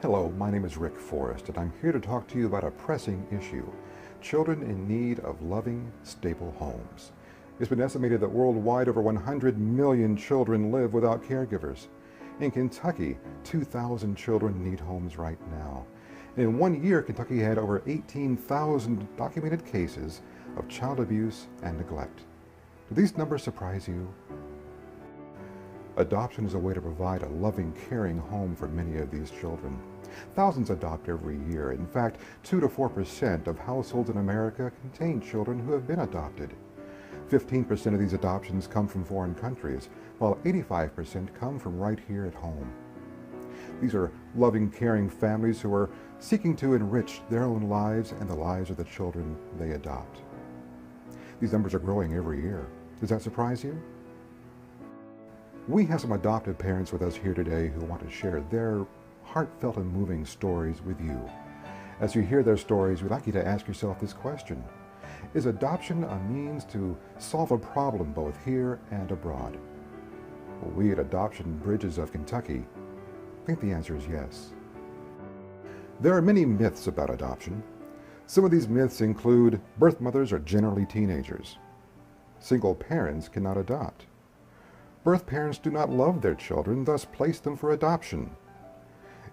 Hello, my name is Rick Forrest, and I'm here to talk to you about a pressing issue: children in need of loving, stable homes. It's been estimated that worldwide over 100 million children live without caregivers. In Kentucky, 2,000 children need homes right now. And in 1 year, Kentucky had over 18,000 documented cases of child abuse and neglect. Do these numbers surprise you? Adoption is a way to provide a loving, caring home for many of these children. Thousands adopt every year. In fact, 2 to 4% of households in America contain children who have been adopted. 15% of these adoptions come from foreign countries, while 85% come from right here at home. These are loving, caring families who are seeking to enrich their own lives and the lives of the children they adopt. These numbers are growing every year. Does that surprise you? We have some adoptive parents with us here today who want to share their heartfelt and moving stories with you. As you hear their stories, we'd like you to ask yourself this question: is adoption a means to solve a problem both here and abroad? Well, we at Adoption Bridges of Kentucky think the answer is yes. There are many myths about adoption. Some of these myths include birth mothers are generally teenagers. Single parents cannot adopt. Birth parents do not love their children, thus place them for adoption.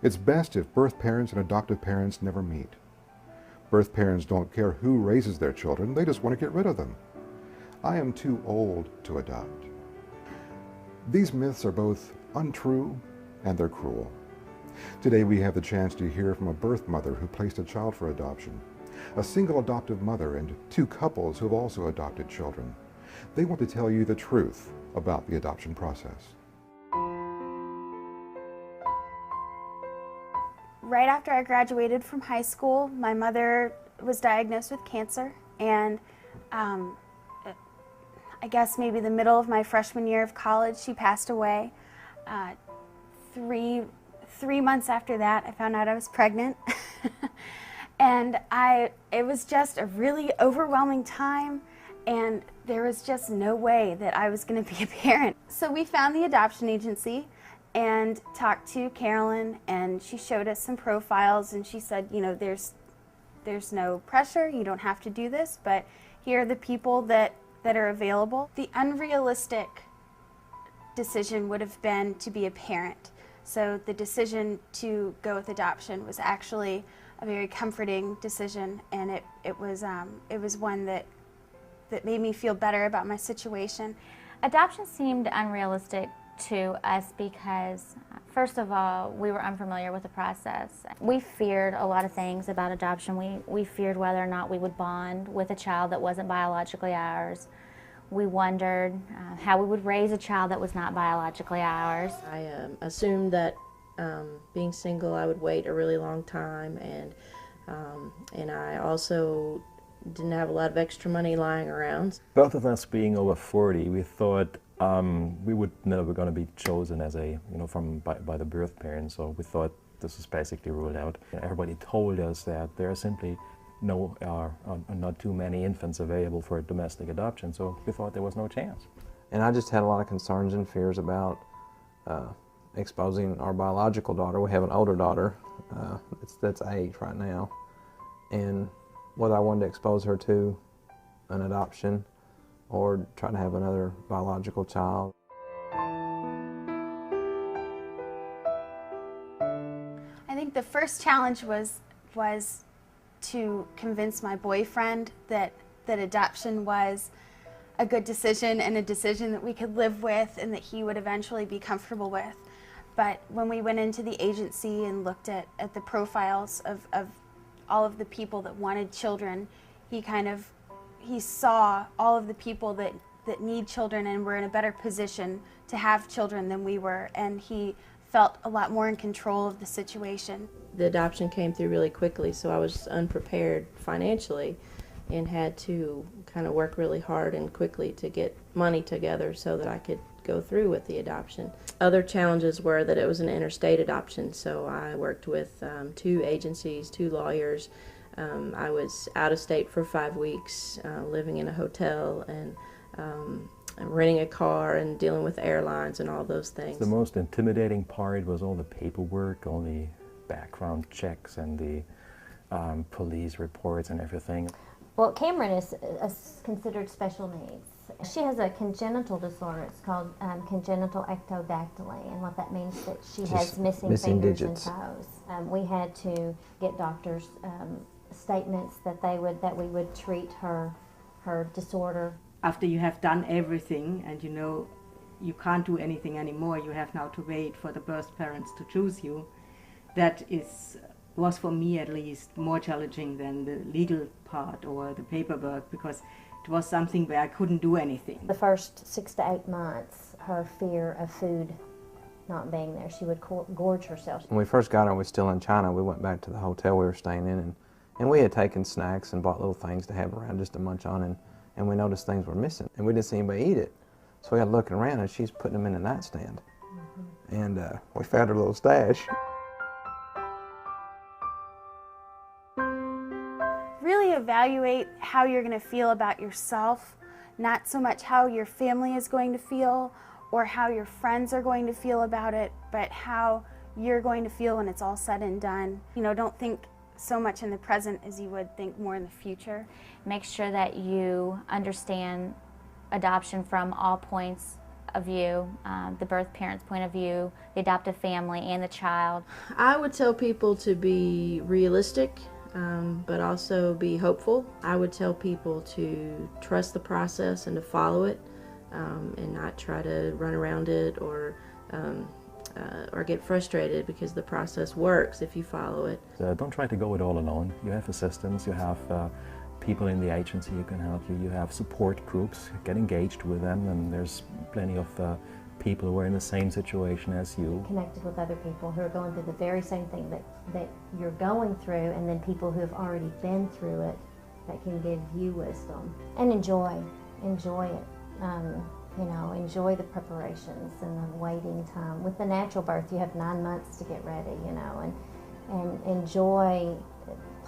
It's best if birth parents and adoptive parents never meet. Birth parents don't care who raises their children, they just want to get rid of them. I am too old to adopt. These myths are both untrue and they're cruel. Today we have the chance to hear from a birth mother who placed a child for adoption, a single adoptive mother, and 2 couples who have also adopted children. They want to tell you the truth about the adoption process. Right after I graduated from high school, my mother was diagnosed with cancer, and I guess maybe the middle of my freshman year of college, she passed away. 3 months after that, I found out I was pregnant. And it was just a really overwhelming time, and there was just no way that I was going to be a parent. So we found the adoption agency and talked to Carolyn, and she showed us some profiles, and she said, you know, there's no pressure, you don't have to do this, but here are the people that are available. The unrealistic decision would have been to be a parent. So the decision to go with adoption was actually a very comforting decision, and it was one that made me feel better about my situation. Adoption seemed unrealistic to us because, first of all, we were unfamiliar with the process. We feared a lot of things about adoption. We feared whether or not we would bond with a child that wasn't biologically ours. We wondered how we would raise a child that was not biologically ours. I assumed that being single, I would wait a really long time, and I also didn't have a lot of extra money lying around. Both of us being over 40, we thought we would never going to be chosen as by the birth parents, so we thought this was basically ruled out. Everybody told us that there are simply not too many infants available for domestic adoption, so we thought there was no chance. And I just had a lot of concerns and fears about exposing our biological daughter. We have an older daughter that's 8 right now, and whether I wanted to expose her to an adoption or try to have another biological child. I think the first challenge was to convince my boyfriend that adoption was a good decision and a decision that we could live with and that he would eventually be comfortable with. But when we went into the agency and looked at the profiles of all of the people that wanted children, he saw all of the people that need children and were in a better position to have children than we were, and he felt a lot more in control of the situation. The adoption came through really quickly, so I was unprepared financially and had to kind of work really hard and quickly to get money together so that I could go through with the adoption. Other challenges were that it was an interstate adoption, so I worked with 2 agencies, 2 lawyers. I was out of state for 5 weeks, living in a hotel and renting a car and dealing with airlines and all those things. The most intimidating part was all the paperwork, all the background checks and the police reports and everything. Well, Cameron is considered special needs. She has a congenital disorder. It's called congenital ectodactyly, and what that means is that she has missing fingers digits. and toes. We had to get doctors' statements that we would treat her disorder. After you have done everything and you know you can't do anything anymore, you have now to wait for the birth parents to choose you. That was for me at least more challenging than the legal part or the paperwork, because it was something where I couldn't do anything. The first 6 to 8 months, her fear of food not being there, she would gorge herself. When we first got her, we were still in China. We went back to the hotel we were staying in, and we had taken snacks and bought little things to have around just to munch on, and we noticed things were missing, and we didn't see anybody eat it. So we got looking around, and she's putting them in the nightstand. And we found her little stash. Really evaluate how you're going to feel about yourself, not so much how your family is going to feel or how your friends are going to feel about it, but how you're going to feel when it's all said and done. You know, don't think so much in the present as you would think more in the future. Make sure that you understand adoption from all points of view, the birth parent's point of view, the adoptive family, and the child. I would tell people to be realistic, but also be hopeful. I would tell people to trust the process and to follow it, and not try to run around it or get frustrated, because the process works if you follow it. Don't try to go it all alone. You have assistants, you have people in the agency who can help you, you have support groups, get engaged with them, and there's plenty of people who are in the same situation as you. Connected with other people who are going through the very same thing that you're going through, and then people who have already been through it that can give you wisdom. And enjoy it. You know, enjoy the preparations and the waiting time. With the natural birth, you have 9 months to get ready, you know, and enjoy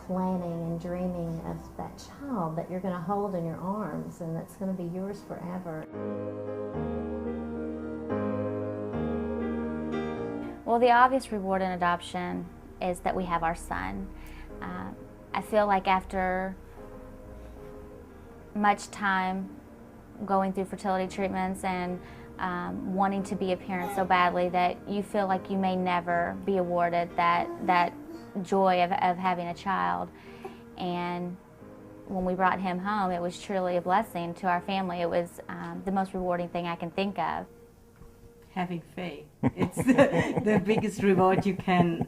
planning and dreaming of that child that you're going to hold in your arms and that's going to be yours forever. Well, the obvious reward in adoption is that we have our son. I feel like after much time going through fertility treatments and wanting to be a parent so badly that you feel like you may never be awarded that joy of having a child. And when we brought him home, it was truly a blessing to our family. It was the most rewarding thing I can think of. Having faith. It's the biggest reward you can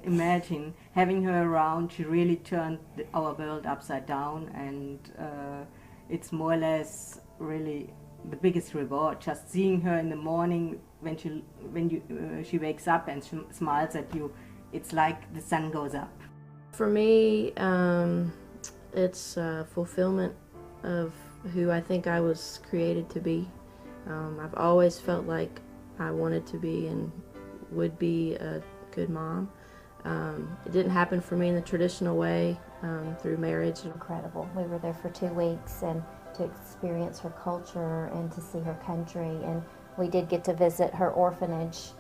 imagine. Having her around, she really turned our world upside down, and it's more or less really the biggest reward. Just seeing her in the morning when she wakes up and she smiles at you, it's like the sun goes up. For me, it's fulfillment of who I think I was created to be. I've always felt like I wanted to be and would be a good mom. It didn't happen for me in the traditional way, through marriage. Incredible. We were there for 2 weeks and to experience her culture and to see her country, and we did get to visit her orphanage.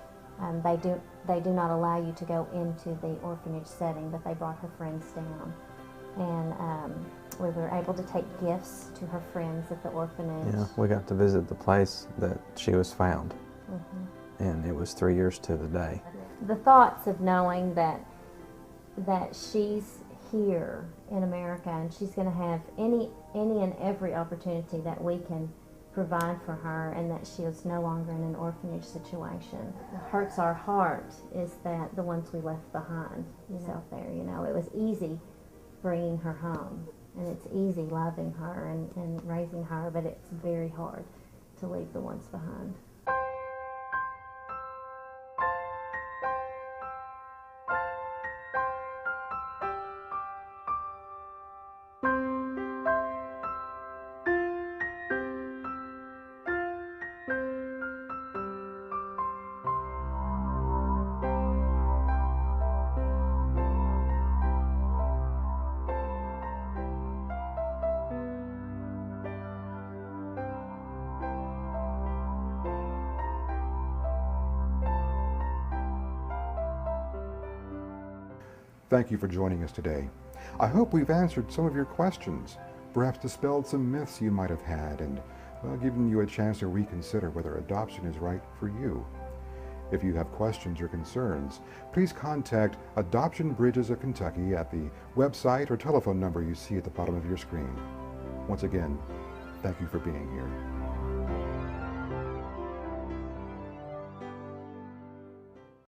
They do not allow you to go into the orphanage setting, but they brought her friends down, and we were able to take gifts to her friends at the orphanage. Yeah, we got to visit the place that she was found, and it was 3 years to the day. The thoughts of knowing that she's here in America and she's going to have any and every opportunity that we can provide for her, and that she is no longer in an orphanage situation. What hurts our heart is that the ones we left behind is out there. You know, it was easy bringing her home, and it's easy loving her and raising her, but it's very hard to leave the ones behind. Thank you for joining us today. I hope we've answered some of your questions, perhaps dispelled some myths you might have had, and given you a chance to reconsider whether adoption is right for you. If you have questions or concerns, please contact Adoption Bridges of Kentucky at the website or telephone number you see at the bottom of your screen. Once again, thank you for being here.